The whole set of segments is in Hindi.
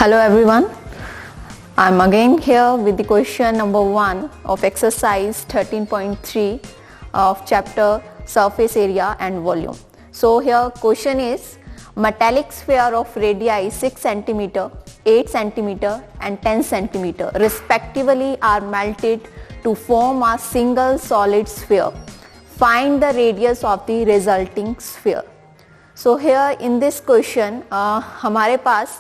Hello everyone, I'm again here with the question number 1 of exercise 13.3 of chapter surface area and volume. So here question is, metallic sphere of radii 6 cm, 8 cm and 10 cm respectively are melted to form a single solid sphere. Find the radius of the resulting sphere. So here in this question हमारे पास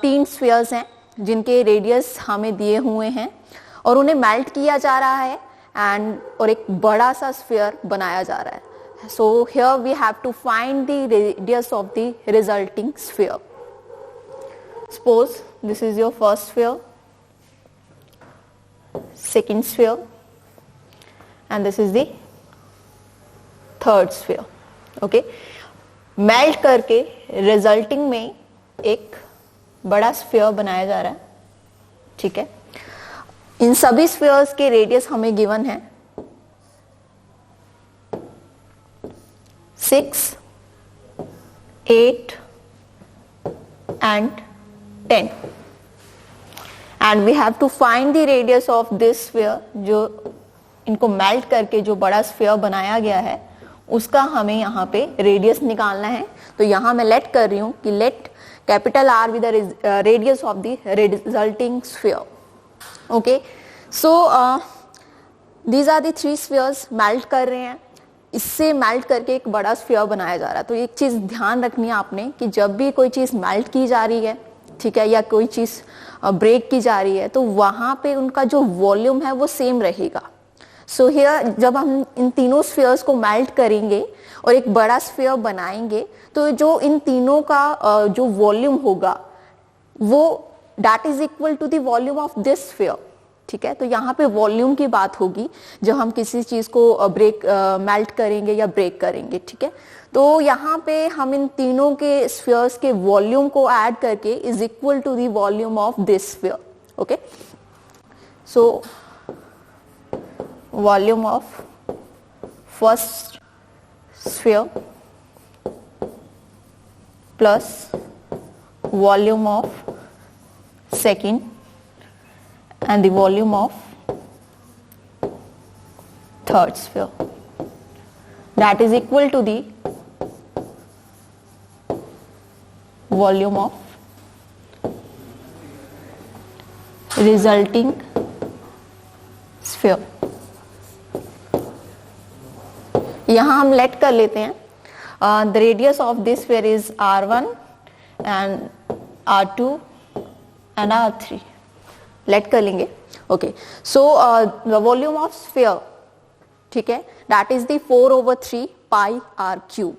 3 स्फीयर्स हैं जिनके रेडियस हमें दिए हुए हैं और उन्हें मेल्ट किया जा रहा है और एक बड़ा सा स्फीयर बनाया जा रहा है. So here we have to find the radius of the resulting sphere. Suppose this is your first sphere, second sphere and this is the third sphere. Okay, melt करके रिजल्टिंग में एक बड़ा स्फीयर बनाया जा रहा है. ठीक है, इन सभी स्फीयर्स के रेडियस हमें गिवन है 6, 8 and 10 and we have to find the radius of this sphere. जो इनको मेल्ट करके जो बड़ा स्फीयर बनाया गया है उसका हमें यहाँ पे रेडियस निकालना है. तो यहाँ मैं लेट कर रही हूँ कि late capital R with the radius of the resulting sphere. Okay, so these are the 3 spheres melt कर रहे हैं. इससे मेल्ट करके एक बड़ा स्फीयर बनाया जा रहा है. तो एक चीज ध्यान रखनी है आपने कि जब भी कोई चीज मेल्ट की जा रही है, ठीक है, या कोई चीज ब्रेक की जा रही है तो वहां पे उनका जो वॉल्यूम है वो सेम रहेगा. सो हियर जब हम इन तीनों स्फीयर्स को मेल्ट करेंगे और एक बड़ा स्फीयर बनाएंगे तो जो इन तीनों का जो वॉल्यूम होगा वो that is equal to the volume of this sphere. ठीक है, तो यहाँ पे वॉल्यूम की बात होगी जब हम किसी चीज को मेल्ट करेंगे या ब्रेक करेंगे. ठीक है, तो यहाँ पे हम इन तीनों के स्फीयर्स के वॉल्यूम को ऐड करके is equal to the volume of this sphere. Okay, so volume of first sphere plus volume of second and the volume of third sphere, that is equal to the volume of resulting sphere. यहाँ हम लेट कर लेते हैं the radius of this sphere is R1 and R2 and R3. Let कर लेंगे. Okay, so the volume of sphere, ठीक है, that is the 4/3 pi R cube.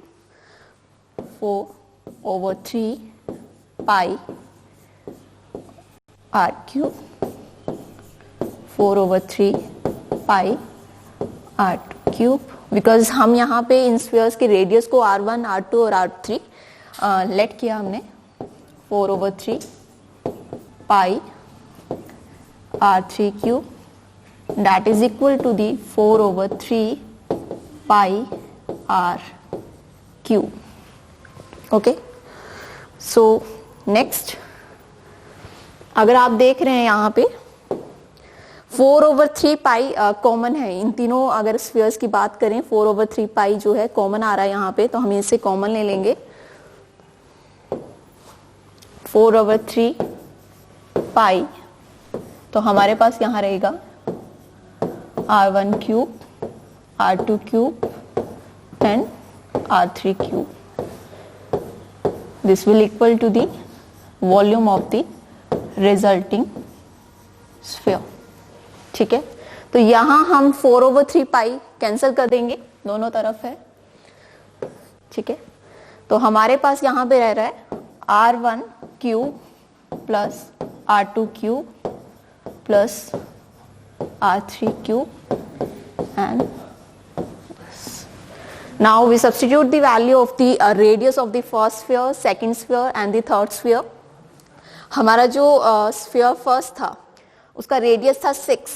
4/3 pi R cube, 4/3 pi R2 cube. Because हम यहाँ पे इन स्फीयर्स के रेडियस को R1, R2 और R3 लेट किया हमने. 4/3 pi R3 cube that is equal to the 4/3 pi R cube. Okay, so next अगर आप देख रहे हैं यहाँ पे 4/3 पाई कॉमन है. इन तीनों अगर स्फीयर्स की बात करें 4/3 पाई जो है कॉमन आ रहा है यहाँ पे, तो हम इसे कॉमन ले लेंगे. 4/3 पाई तो हमारे पास यहाँ रहेगा R1 cube, R2 cube and R3 cube. This will equal to the volume of the resulting sphere. ठीक है, तो यहां हम 4/3 पाई कैंसिल कर देंगे, दोनों तरफ है. ठीक है, तो हमारे पास यहां पे रह रहा है R1 cube plus R2 cube plus R3 cube and now we substitute the value of the radius of the first sphere, second sphere and the third sphere. हमारा जो स्फीयर फर्स्ट था उसका रेडियस था 6,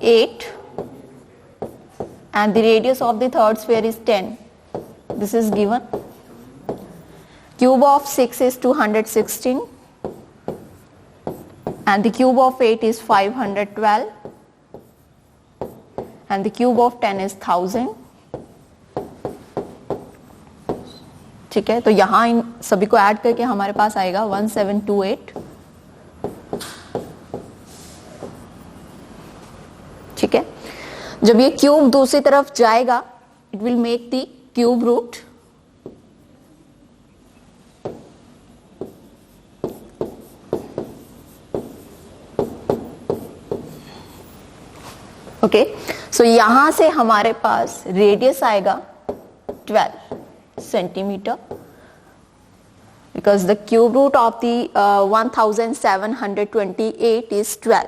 8 and the radius of the third sphere is 10. This is given. cube of 6 is 216 and the cube of 8 is 512 and the cube of 10 is 1000. ठीक है, तो यहां इन सभी को ऐड करके हमारे पास आएगा 1728. ठीक है, जब ये क्यूब दूसरी तरफ जाएगा it will make the cube root. Okay, so यहां से हमारे पास रेडियस आएगा 12 centimetre because the cube root of the 1728 is 12.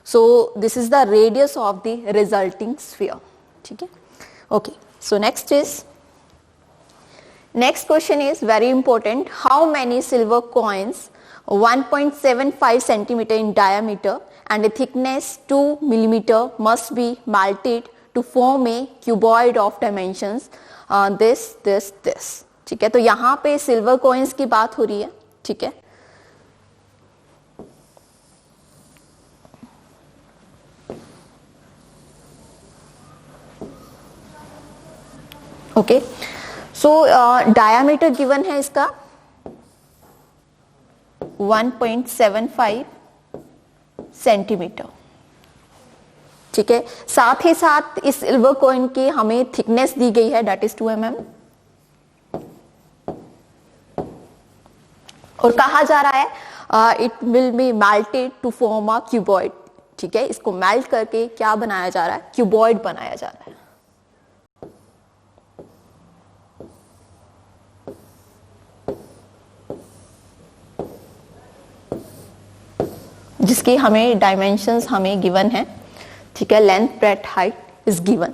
So this is the radius of the resulting sphere. ठीक है, okay. So next question is very important. How many silver coins 1.75 centimeter in diameter and a thickness 2 millimeter must be melted to form a cuboid of dimensions this. ठीक है, तो यहां पे सिल्वर कॉइन्स की बात हो रही है. ठीक है, ओके. सो डायामीटर गिवन है इसका 1.75 सेंटीमीटर. ठीक है, साथ ही साथ इस सिल्वर कॉइन की हमें थिकनेस दी गई है दैट इज 2 mm और कहा जा रहा है it will be melted to form a cuboid. ठीक है, इसको मेल्ट करके क्या बनाया जा रहा है, क्यूबॉइड बनाया जा रहा है. जिसकी हमें डायमेंशंस हमें गिवन है. ठीक है, length breadth height is given.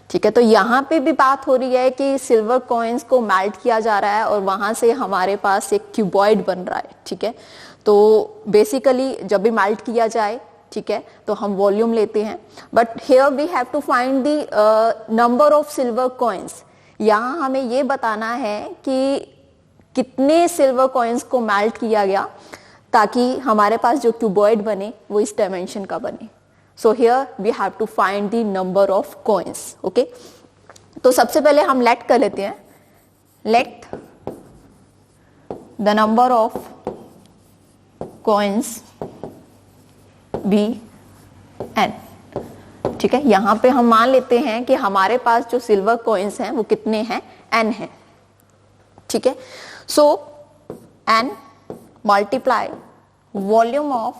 ठीक है, तो यहां पे भी बात हो रही है कि सिल्वर कॉइन्स को मेल्ट किया जा रहा है और वहां से हमारे पास एक क्यूबॉइड बन रहा है. ठीक है, तो बेसिकली जब भी मेल्ट किया जाए, ठीक है, तो हम वॉल्यूम लेते हैं. But here we have to find the number of silver coins. यहां हमें ये बताना है कि कितने सिल्वर कॉइन्स को मेल्ट किया गया ताकि हमारे पास जो क्यूबॉइड बने वो इस डायमेंशन का बने. So here we have to find the number of coins. Okay, तो सबसे पहले हम let कर लेते हैं. Let the number of coins be n. ठीक है, यहां पे हम मान लेते हैं कि हमारे पास जो सिल्वर कॉइन्स हैं वो कितने हैं, n है. ठीक है, so n multiply volume of.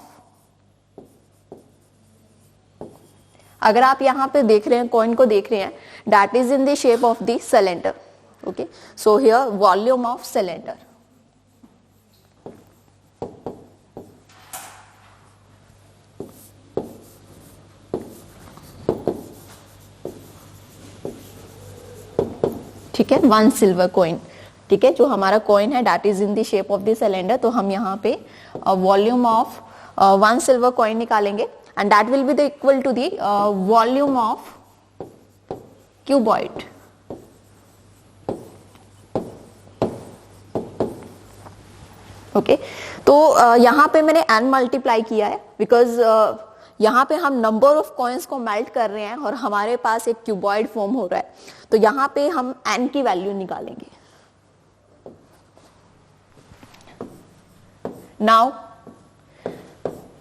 अगर आप यहां पे देख रहे हैं, कॉइन को देख रहे हैं, that is in the shape of the cylinder. Okay, so here volume of cylinder. ठीक है, 1 सिल्वर कॉइन. ठीक है, जो हमारा कॉइन है that is in the shape of the cylinder. तो हम यहाँ पे वॉल्यूम ऑफ 1 सिल्वर कॉइन निकालेंगे and that will be the equal to the volume of cuboid. Okay, तो यहां पे मैंने n मल्टीप्लाई किया है बिकॉज यहां पे हम नंबर ऑफ कॉइन्स को मेल्ट कर रहे हैं और हमारे पास एक क्यूबॉइड फॉर्म हो रहा है. तो यहां पे हम n की वैल्यू निकालेंगे. Now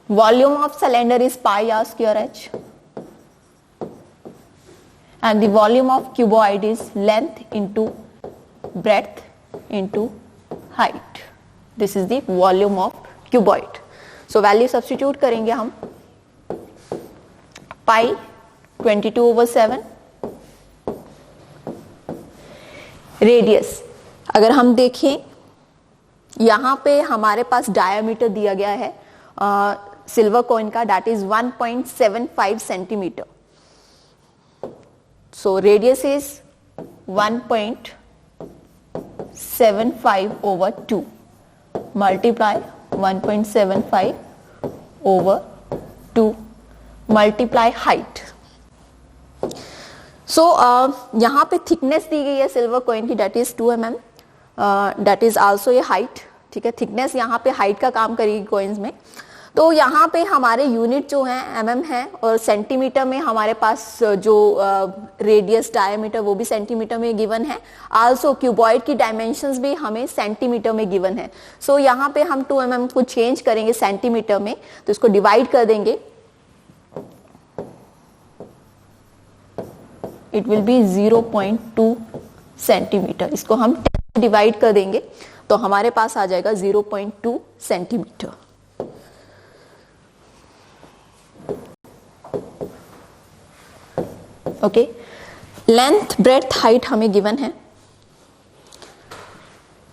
volume of cylinder is pi r square h and the volume of cuboid is length into breadth into height. This is the volume of cuboid. So value substitute करेंगे हम. pi 22/7. रेडियस अगर हम देखें यहां पे हमारे पास डायमीटर दिया गया है सिल्वर कॉइन का, that is 1.75 centimetre. So radius is 1.75 over 2 multiply 1.75 over 2 multiply height. सो यहां पे थिकनेस दी गई है सिल्वर कॉइन की that is 2 mm. That is also a height, ठीक है। थिकनेस यहाँ पे हाइट का काम करेगी कॉइन्स में। तो यहाँ पे हमारे यूनिट जो है mm है, और सेंटीमीटर में हमारे पास जो रेडियस डायमीटर वो भी सेंटीमीटर में गिवन है। आल्सो क्यूबॉइड की डायमेंशंस भी हमें सेंटीमीटर में गिवन है। सो यहाँ पे हम 2 mm को चेंज करेंगे सेंटीमीटर में, तो इसको डिवाइड कर देंगे, इट विल बी 0.2 सेंटीमीटर। इसको हम 10 डिवाइड कर देंगे तो हमारे पास आ जाएगा 0.2 centimetre. Okay, length breadth height हमें गिवन है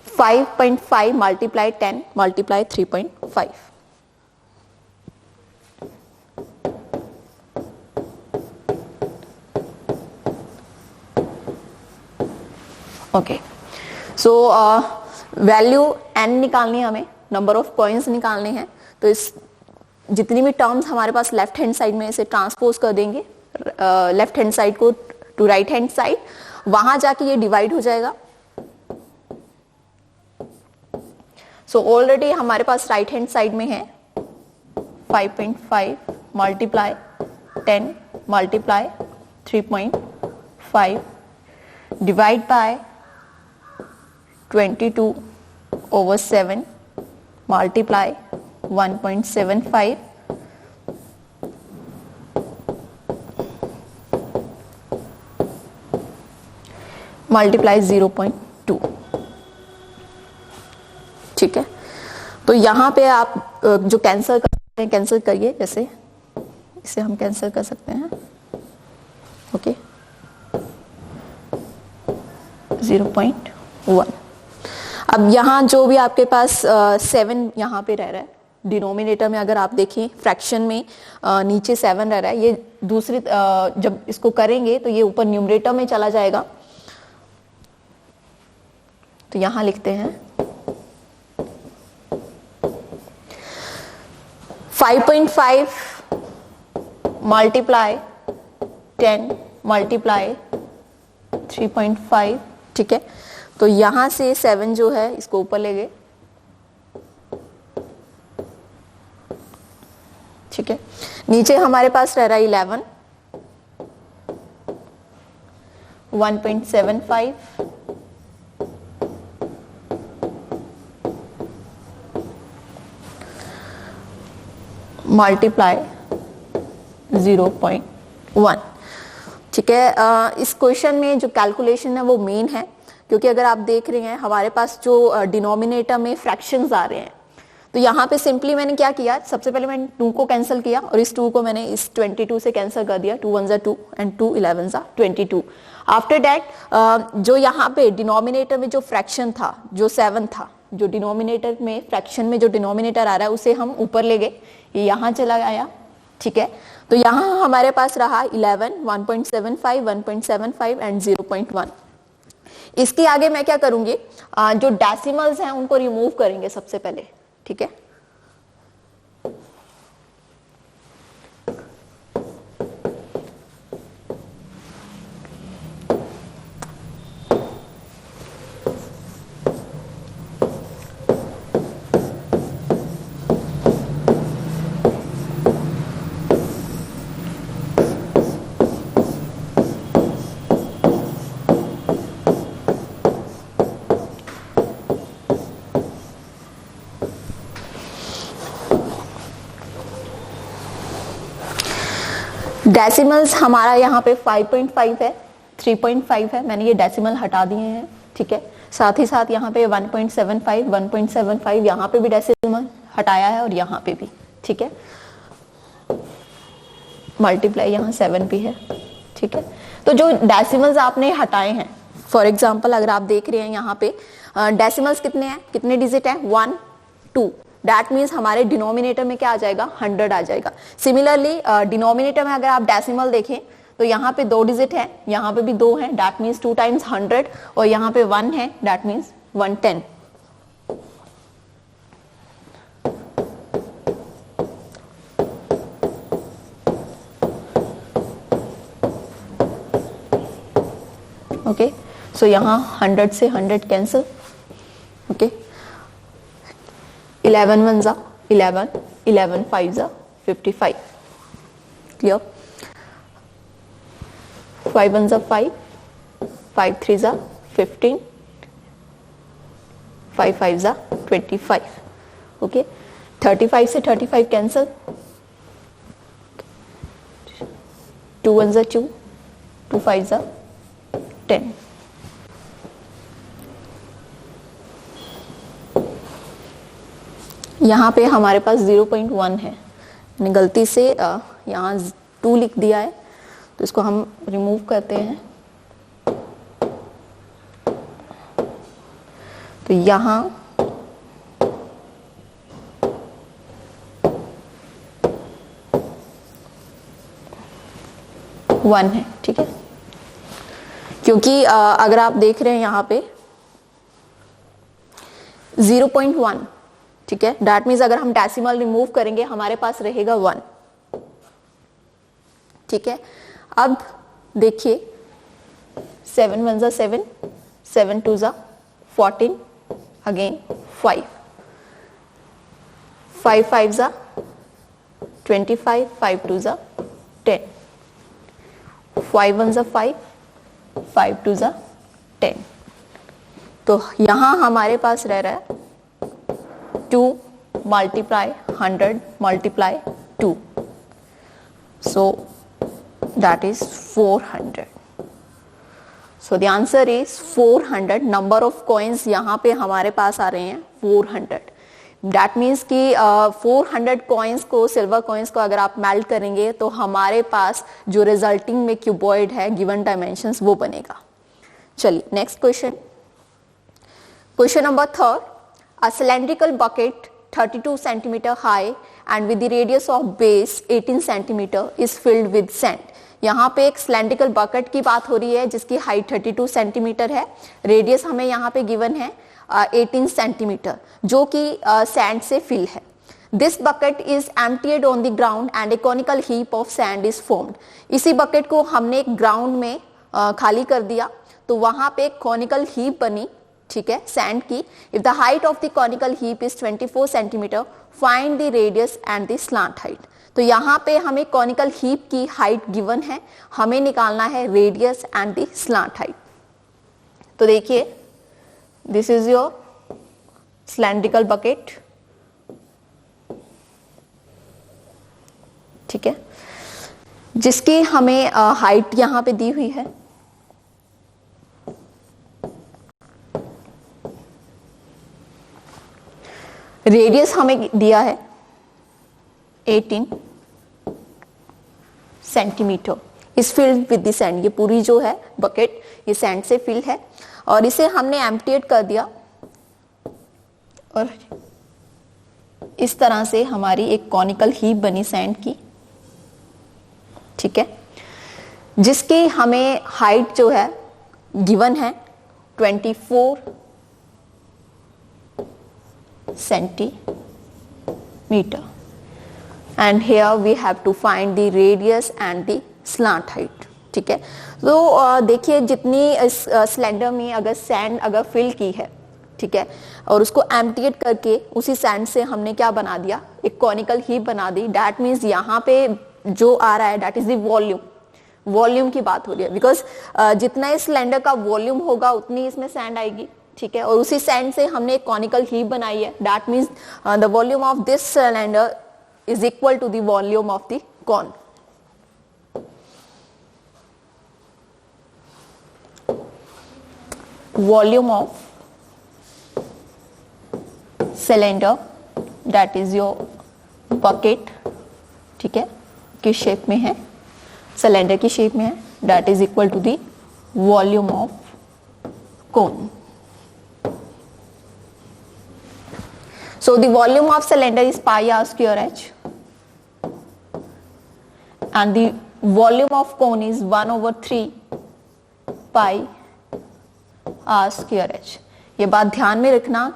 5.5 multiply 10 multiply 3.5। Okay, so value n निकालनी है हमें, नंबर ऑफ कॉइन्स निकालने हैं। तो इस जितनी भी टर्म्स हमारे पास लेफ्ट हैंड साइड में इसे ट्रांसपोज कर देंगे, लेफ्ट हैंड साइड को टू राइट हैंड साइड, वहां जाके ये डिवाइड हो जाएगा। सो ऑलरेडी हमारे पास राइट हैंड साइड में है 5.5 multiply 10 multiply 3.5 divide by 22/7 multiply 1.75 multiply 0.2, ठीक है। तो यहां पे आप जो कैंसिल करते हैं कैंसिल करिए, जैसे इसे हम कैंसिल कर सकते हैं। ओके, 0.1। अब यहाँ जो भी आपके पास 7 यहाँ पे रह रहा है डिनोमिनेटर में, अगर आप देखें फ्रैक्शन में नीचे 7 रह रहा है, ये दूसरी जब इसको करेंगे तो ये ऊपर न्यूमरेटर में चला जाएगा। तो यहां लिखते हैं 5.5 मल्टीप्लाई 10 मल्टीप्लाई 3.5, ठीक है। तो यहां से 7 जो है इसको ऊपर ले गए, ठीक है। नीचे हमारे पास रह रहा है 11, 1.75 मल्टीप्लाई 0.1, ठीक है। इस क्वेश्चन में जो कैलकुलेशन है वो मेन है, क्योंकि अगर आप देख रहे हैं हमारे पास जो डिनोमिनेटर में फ्रैक्शंस आ रहे हैं, तो यहाँ पे सिंपली मैंने क्या किया, सबसे पहले मैंने 2 को कैंसिल किया और इस 2 को मैंने इस 22 से कैंसिल कर दिया। 2 1 2 एंड 2 11 22। आफ्टर दैट जो यहाँ पे डिनोमिनेटर में जो फ्रैक्शन था, जो 7 था, जो डिनोमिनेटर में फ्रैक्शन में जो डिनोमिनेटर आ रहा है उसे हम ऊपर ले गए, ये यहाँ चला गया, ठीक है। तो यहाँ हमारे पास रहा 11, 1.75, 1.75 एंड 0.1। इसके आगे मैं क्या करूंगी, जो डेसिमल्स हैं उनको रिमूव करेंगे सबसे पहले, ठीक है। डेसिमल्स हमारा यहाँ पे 5.5 है, 3.5 है, मैंने ये डेसिमल हटा दिए हैं, ठीक है। साथ ही साथ यहाँ पे 1.75 यहाँ पे भी डेसिमल हटाया है और यहाँ पे भी, ठीक है। मल्टीप्लाई यहाँ 7 भी है, ठीक है। तो जो डेसिमल्स आपने हटाए हैं, फॉर एग्जाम्पल अगर आप देख रहे हैं यहाँ पे डेसिमल्स कितने हैं, कितने डिजिट हैं, 1 2, दैट मीन्स हमारे डिनोमिनेटर में क्या आ जाएगा, 100 आ जाएगा। सिमिलरली डिनोमिनेटर में अगर आप डेसिमल देखें तो यहाँ पे 2 डिजिट है, यहाँ पे भी 2 है, दैट मीन्स 2 टाइम्स 100, और यहाँ पे 1 है, दैट मीन्स 110। ओके, सो यहाँ 100 से 100 कैंसिल, ओके 11 1 जा 11, 11 5 जा 55, क्लियर। 5 1 जा 5, 5 3 जा 15, 5 5 जा 25, ओके। 35 से 35 कैंसल, 2 1 जा 2, 2 5 जा 10। यहाँ पे हमारे पास 0.1 है, मैंने गलती से यहाँ 2 लिख दिया है, तो इसको हम रिमूव करते हैं। तो यहाँ 1 है, ठीक है। क्योंकि अगर आप देख रहे हैं यहाँ पे 0.1, ठीक है, दैट मीन्स अगर हम डेसिमल रिमूव करेंगे हमारे पास रहेगा 1, ठीक है। अब देखिए 7 1 जा 7, 7 2 जा 14, अगेन 5, 5 5 जा 25, 5 2 जा 10, 5 1 जा 5, 5 2 जा 10। तो यहां हमारे पास रह रहा है 2 multiply 100 multiply 2, so that is 400. So the answer is 400. Number of coins यहाँ पे हमारे पास आ रहे हैं 400. That means कि 400 coins को, सिल्वर coins को अगर आप मेल्ट करेंगे तो हमारे पास जो रिजल्टिंग में क्यूबॉइड है गिवन डायमेंशंस वो बनेगा। चलिए next question, question number 3rd. A cylindrical bucket 32 centimeter high and with the radius of base 18 centimeter is filled with sand. यहाँ पे एक cylindrical bucket की बात हो रही है जिसकी हाइट 32 सेंटीमीटर है, रेडियस हमें यहाँ पे गिवन है 18 सेंटीमीटर, जो कि सैंड से फिल है। This bucket is emptied on the ground and A conical heap of sand is formed. इसी बकेट को हमने ग्राउंड में खाली कर दिया तो वहां पे एक कॉनिकल हीप बनी, ठीक है, सैंड की. If the height of the conical heap is 24 centimetre, find the radius and the slant height. तो यहाँ पे हमें कॉनिकल हीप की हाइट गिवन है, हमें निकालना है radius and the slant height. तो देखिए, this is your cylindrical bucket, ठीक है, जिसकी हमें हाइट यहां पे दी हुई है. रेडियस हमें दिया है 18 सेंटीमीटर. इस फिल्ड विद द सैंड, ये पूरी जो है बकेट ये सैंड से फिल है और इसे हमने एम्प्टीड कर दिया और इस तरह से हमारी एक कॉनिकल हीप बनी सैंड की, ठीक है, जिसकी हमें हाइट जो है गिवन है 24 centimetre and here we have to find the radius and the slant height. ठीक है, तो देखिए जितनी इस सिलेंडर में अगर सैंड अगर फिल की है, ठीक है, और उसको एम्प्टीड करके उसी सैंड से हमने क्या बना दिया, एक कॉनिकल हीप बना दी. दैट मीन्स यहाँ पे जो आ रहा है that is the volume. Volume की बात हो रही है बिकॉज जितना इस सिलेंडर का वॉल्यूम होगा उतनी इसमें सैंड आएगी, ठीक है, और उसी सैंड से हमने एक कॉनिकल हीप बनाई है. That means the volume of this cylinder is equal to the volume of the cone. Volume of cylinder that is your bucket, ठीक है, किस शेप में है, सिलेंडर की शेप में है, that is equal to the volume of cone. So the volume of cylinder is pi r square h and the volume of cone is 1/3 pi r square h. ये बात ध्यान में रखना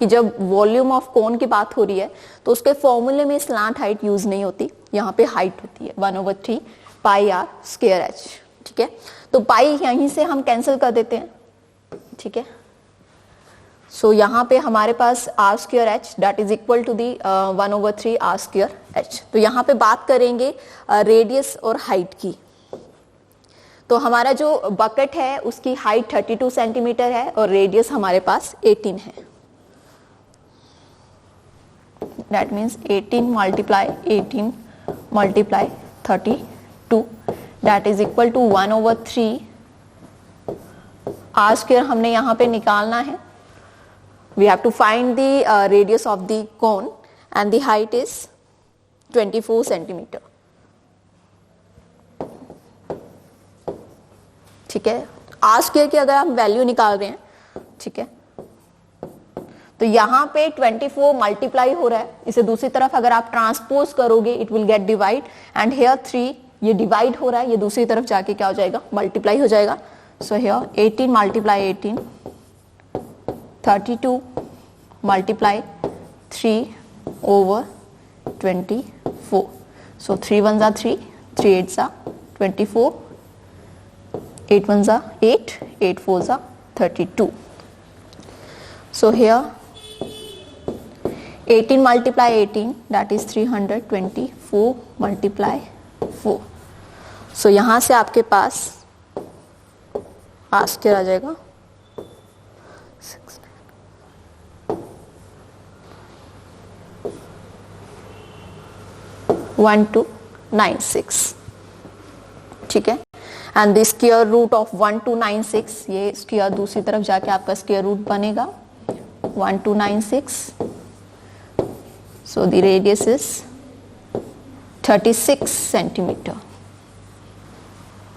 कि जब वॉल्यूम ऑफ कोन की बात हो रही है तो उसके फॉर्मूले में स्लांट हाइट यूज नहीं होती, यहाँ पे हाइट होती है 1/3 pi r square h. ठीक है, तो पाई यहीं से हम कैंसिल कर देते हैं, ठीक है, सो यहाँ पे हमारे पास r square h that is equal to the 1/3 are square h. तो यहाँ पे बात करेंगे रेडियस और हाइट की। तो हमारा जो बकेट है उसकी हाइट 32 सेंटीमीटर है और रेडियस हमारे पास 18 है। That means 18 multiply 32 that is equal to 1/3 are square हमने यहाँ पे निकालना है। We have to find the radius of the cone and the height is 24 centimeter. ठीक है, आर स्क्वायर की अगर हम वैल्यू निकाल रहे हैं, ठीक है, तो यहाँ पे 24 मल्टीप्लाई हो रहा है, इसे दूसरी तरफ अगर आप ट्रांसपोज करोगे it will get divide and here 3 ये डिवाइड हो रहा है, ये दूसरी तरफ जाके क्या हो जाएगा, मल्टीप्लाई हो जाएगा। So here 18 multiply 18 32 multiply 3/24. So 3 1s are 3, 3 8s are 24, 8 1s are 8, 8 4s are 32. So here 18 multiply 18 that is 324 multiply 4. So यहाँ से आपके पास आर स्क्वायर आ जाएगा 1296, ठीक है। And the square root of 1296, ये स्क्वायर दूसरी तरफ जाके आपका स्क्वायर रूट बनेगा 1296। So the radius is 36 centimetre,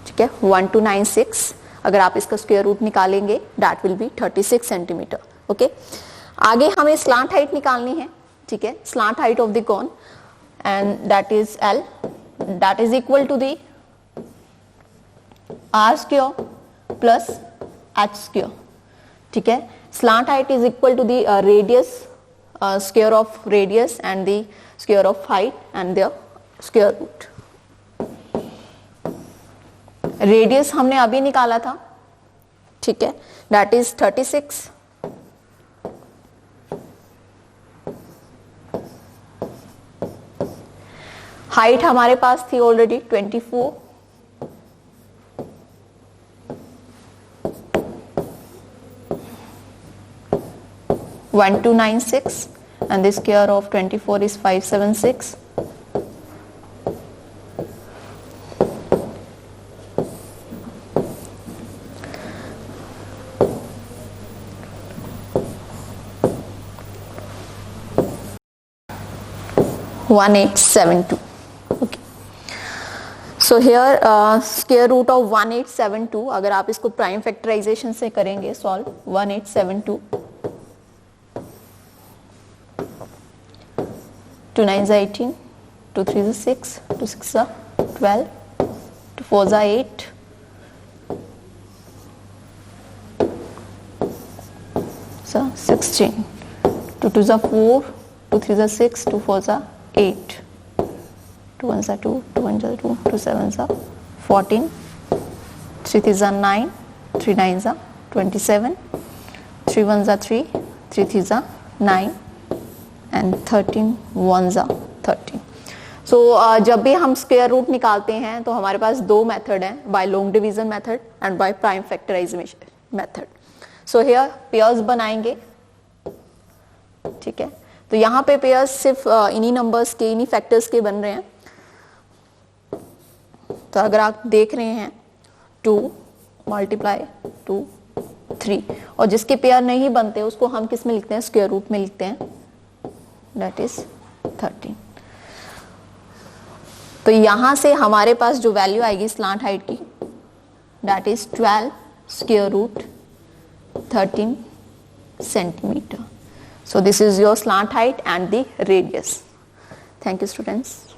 ठीक है। 1296 अगर आप इसका स्क्वायर रूट निकालेंगे that will be 36 centimetre, okay. आगे हमें स्लांट हाइट निकालनी है, ठीक है, slant height of the cone and that is L, that is equal to the R square plus H square, ठीक है। Slant height is equal to the radius square of radius and the square of height and their square root. Radius हमने अभी निकाला था, ठीक है, that is 36, हाइट हमारे पास थी already 24, (1296) and the square of 24 is 576. (1872). Okay. So here square root of 1872, अगर आप इसको प्राइम फैक्टराइजेशन से करेंगे solve, 1872 2 9s are 18, 2 3s are 6, 2 6s are 12, 2 4s are 8, so 16, 2 2s are 4, 2 3s are 6, 2 4s are 8, 2 1s are 2, 2 1s are 2, 2 7s are 14, 3 3s are 9, 3 9s are 27, 3 1s are 3, 3 3s are 9 and 13 1s are 13. So जब भी हम स्क्वायर रूट निकालते हैं तो हमारे पास दो मेथड हैं, by long division method and by prime factorisation method. So here pairs बनाएंगे, ठीक है। तो यहाँ पे पेयर्स सिर्फ इन्हीं नंबर्स के, इन्हीं फैक्टर्स के बन रहे हैं। तो अगर आप देख रहे हैं 2 मल्टीप्लाई 2 3, और जिसके पेयर नहीं बनते उसको हम किस में लिखते हैं, स्क्वायर रूट में लिखते हैं, दैट इज 13। तो यहां से हमारे पास जो वैल्यू आएगी स्लांट हाइट की, that is 12 square root 13 centimeter. So this is your slant height and the radius. Thank you, students.